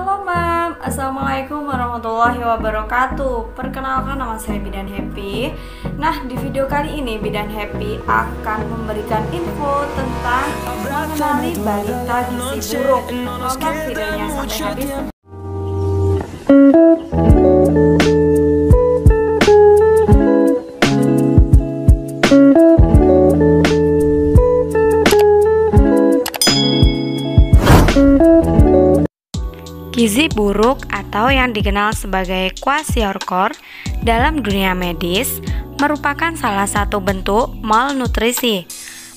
Halo Mam, Assalamualaikum warahmatullahi wabarakatuh. Perkenalkan, nama saya Bidan Happy. Nah, di video kali ini Bidan Happy akan memberikan info tentang mengenali balita gizi buruk. Tonton videonya sampai habis. Gizi buruk atau yang dikenal sebagai kwashiorkor dalam dunia medis merupakan salah satu bentuk malnutrisi.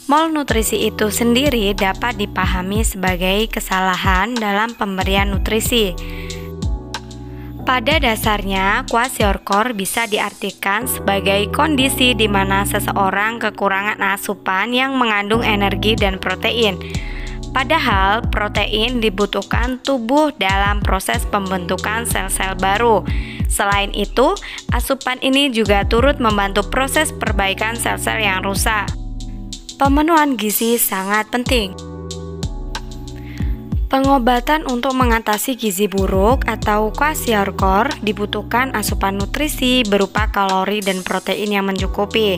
Malnutrisi itu sendiri dapat dipahami sebagai kesalahan dalam pemberian nutrisi. Pada dasarnya, kwashiorkor bisa diartikan sebagai kondisi di mana seseorang kekurangan asupan yang mengandung energi dan protein. Padahal protein dibutuhkan tubuh dalam proses pembentukan sel-sel baru. Selain itu, asupan ini juga turut membantu proses perbaikan sel-sel yang rusak. Pemenuhan gizi sangat penting. Pengobatan untuk mengatasi gizi buruk atau kwashiorkor dibutuhkan asupan nutrisi berupa kalori dan protein yang mencukupi.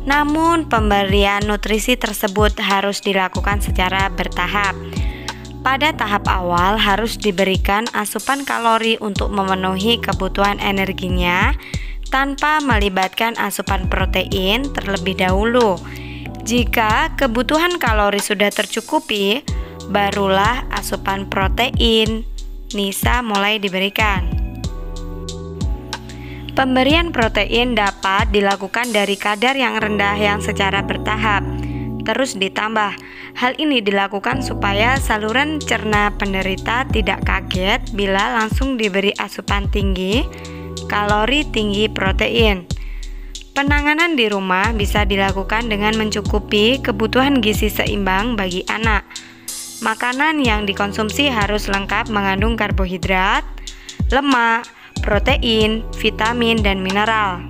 Namun, pemberian nutrisi tersebut harus dilakukan secara bertahap. Pada tahap awal harus diberikan asupan kalori untuk memenuhi kebutuhan energinya tanpa melibatkan asupan protein terlebih dahulu. Jika kebutuhan kalori sudah tercukupi, barulah asupan protein bisa mulai diberikan. Pemberian protein dapat dilakukan dari kadar yang rendah yang secara bertahap, terus ditambah. Hal ini dilakukan supaya saluran cerna penderita tidak kaget bila langsung diberi asupan tinggi, kalori tinggi protein. Penanganan di rumah bisa dilakukan dengan mencukupi kebutuhan gizi seimbang bagi anak. Makanan yang dikonsumsi harus lengkap mengandung karbohidrat, lemak, protein, vitamin, dan mineral.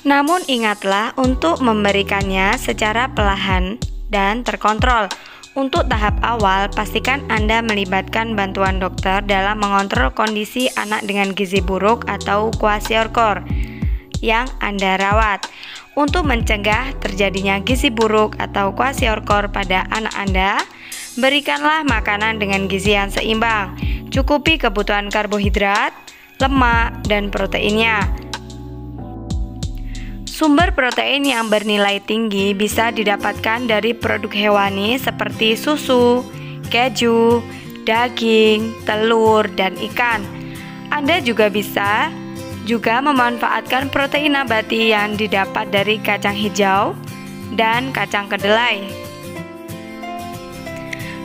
Namun ingatlah untuk memberikannya secara perlahan dan terkontrol. Untuk tahap awal, pastikan Anda melibatkan bantuan dokter dalam mengontrol kondisi anak dengan gizi buruk atau kwashiorkor yang Anda rawat. Untuk mencegah terjadinya gizi buruk atau kwashiorkor pada anak Anda, berikanlah makanan dengan gizi yang seimbang. Cukupi kebutuhan karbohidrat, lemak, dan proteinnya. Sumber protein yang bernilai tinggi bisa didapatkan dari produk hewani seperti susu, keju, daging, telur, dan ikan. Anda juga bisa memanfaatkan protein nabati yang didapat dari kacang hijau dan kacang kedelai.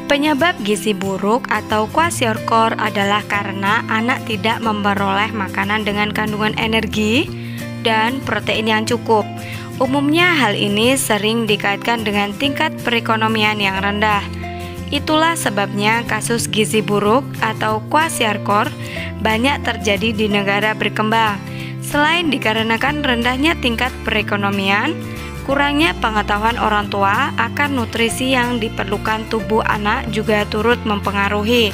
Penyebab gizi buruk atau kwashiorkor adalah karena anak tidak memperoleh makanan dengan kandungan energi dan protein yang cukup. Umumnya hal ini sering dikaitkan dengan tingkat perekonomian yang rendah. Itulah sebabnya kasus gizi buruk atau kwashiorkor banyak terjadi di negara berkembang. Selain dikarenakan rendahnya tingkat perekonomian, kurangnya pengetahuan orang tua akan nutrisi yang diperlukan tubuh anak juga turut mempengaruhi.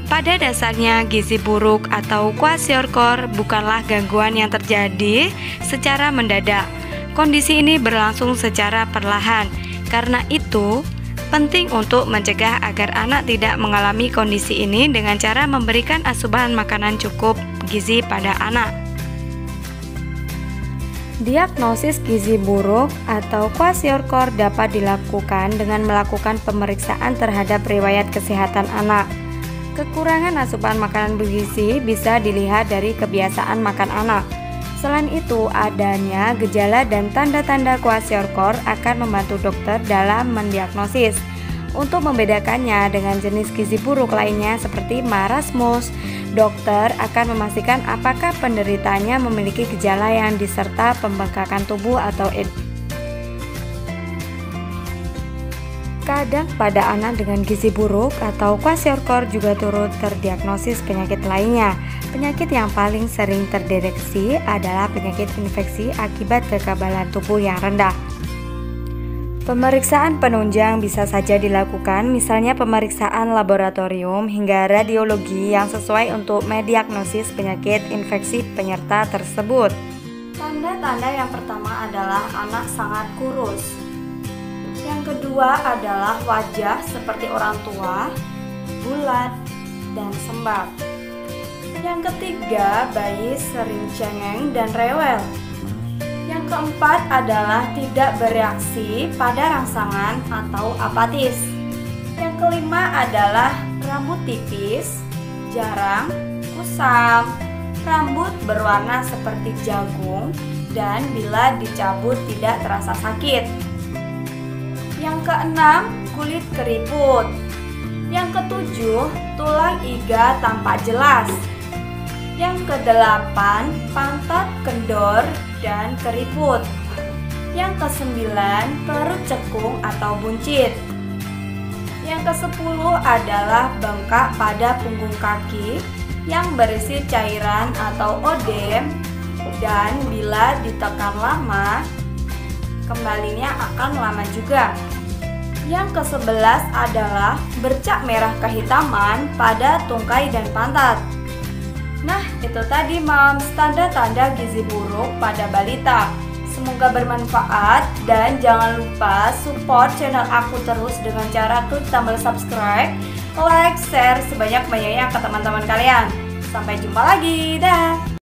Pada dasarnya, gizi buruk atau kwashiorkor bukanlah gangguan yang terjadi secara mendadak. Kondisi ini berlangsung secara perlahan. Karena itu, penting untuk mencegah agar anak tidak mengalami kondisi ini dengan cara memberikan asupan makanan cukup gizi pada anak. Diagnosis gizi buruk atau kwashiorkor dapat dilakukan dengan melakukan pemeriksaan terhadap riwayat kesehatan anak. Kekurangan asupan makanan bergizi bisa dilihat dari kebiasaan makan anak. Selain itu, adanya gejala dan tanda-tanda kwashiorkor akan membantu dokter dalam mendiagnosis. Untuk membedakannya dengan jenis gizi buruk lainnya seperti marasmus, dokter akan memastikan apakah penderitanya memiliki gejala yang diserta pembengkakan tubuh atau Kadang pada anak dengan gizi buruk atau kwashiorkor juga turut terdiagnosis penyakit lainnya. Penyakit yang paling sering terdeteksi adalah penyakit infeksi akibat kekebalan tubuh yang rendah. Pemeriksaan penunjang bisa saja dilakukan, misalnya pemeriksaan laboratorium hingga radiologi yang sesuai untuk mendiagnosis penyakit infeksi penyerta tersebut. Tanda-tanda yang pertama adalah anak sangat kurus. Yang kedua adalah wajah seperti orang tua, bulat, dan sembab. Yang ketiga, bayi sering cengeng dan rewel. Yang keempat adalah tidak bereaksi pada rangsangan atau apatis. Yang kelima adalah rambut tipis, jarang, kusam, rambut berwarna seperti jagung, dan bila dicabut tidak terasa sakit. Yang keenam, kulit keriput. Yang ketujuh, tulang iga tampak jelas. Yang kedelapan, pantat kendor dan keriput. Yang kesembilan, perut cekung atau buncit. Yang kesepuluh adalah bengkak pada punggung kaki yang berisi cairan atau odem, dan bila ditekan lama, kembalinya akan lama juga. Yang ke-11 adalah bercak merah kehitaman pada tungkai dan pantat. Nah, itu tadi Moms, tanda-tanda gizi buruk pada balita. Semoga bermanfaat dan jangan lupa support channel aku terus dengan cara klik tombol subscribe, like, share sebanyak-banyaknya ke teman-teman kalian. Sampai jumpa lagi, dah.